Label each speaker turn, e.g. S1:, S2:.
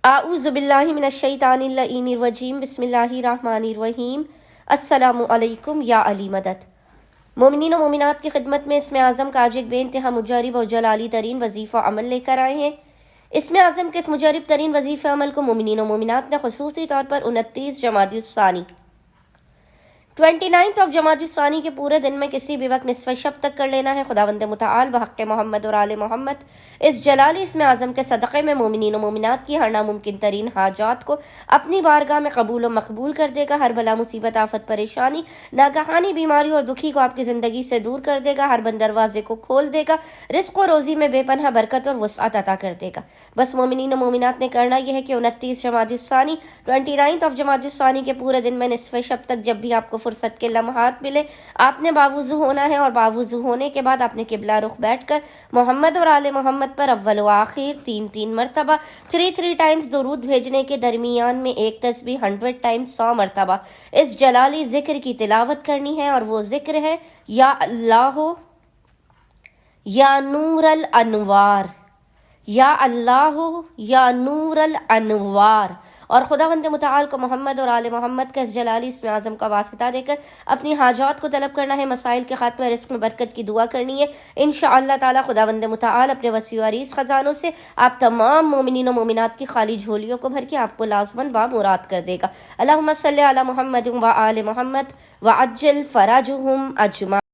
S1: اعوذ باللہ من الشیطان اللعین الرجیم بسم اللہ الرحمن الرحیم السلام علیکم یا علی مدد۔ مومنین و مومنات کی خدمت میں اسم اعظم کا آج ایک بے انتہا مجرب اور جلالی ترین وظیفہ عمل لے کر آئے ہیں۔ اسم اعظم کے اس مجرب ترین وظیفہ عمل کو مومنین و مومنات نے خصوصی طور پر 29 جمادی الثانی 29 جمادی الثانی کے پورے دن میں کسی بھی وقت نصف شب تک کر لینا ہے۔ خداوند متعال بحق محمد اور آل محمد اس جلالی اسم اعظم کے صدقے میں مومنین و مومنات کی ہر ناممکن ترین حاجات کو اپنی بارگاہ میں قبول و مقبول کر دے گا۔ ہر بلا مصیبت آفت پریشانی ناگہانی بیماری اور دکھی کو آپ کی زندگی سے دور کر دے گا۔ ہر بند دروازے کو کھول دے گا۔ رزق و روزی میں بے پناہ برکت اور وسعت عطا کر دے گا۔ بس مومنین و مومنات نے کرنا یہ ہے کہ 29 جمادی الثانی 29 جمادی الثانی کے پورے دن میں نصف شب تک جب بھی آپ کو فرصت کے لمحات ملے آپ نے باوضو ہونا ہے، اور باوضو ہونے کے بعد آپ نے قبلہ رخ بیٹھ کر محمد اور آل محمد پر اول و آخر 3 مرتبہ 3 ٹائمز درود بھیجنے کے درمیان میں ایک تسبیح 100 ٹائمز 100 مرتبہ اس جلالی ذکر کی تلاوت کرنی ہے، اور وہ ذکر ہے یا اللہ یا نور الانوار، یا اللہ یا نور الانوار۔ اور خداوند متعال کو محمد اور آل محمد کا اس جلالی اسم اعظم کا واسطہ دے کر اپنی حاجات کو طلب کرنا ہے، مسائل کے خاتمہ، رزق میں برکت کی دعا کرنی ہے۔ انشاءاللہ تعالی خداوند متعال اپنے وسیع و عریض خزانوں سے آپ تمام مومنین و مومنات کی خالی جھولیوں کو بھر کے آپ کو لازماً بامراد کر دے گا۔ اللہم صلی علی محمد و آل محمد وعجل فرجہم اجمعین۔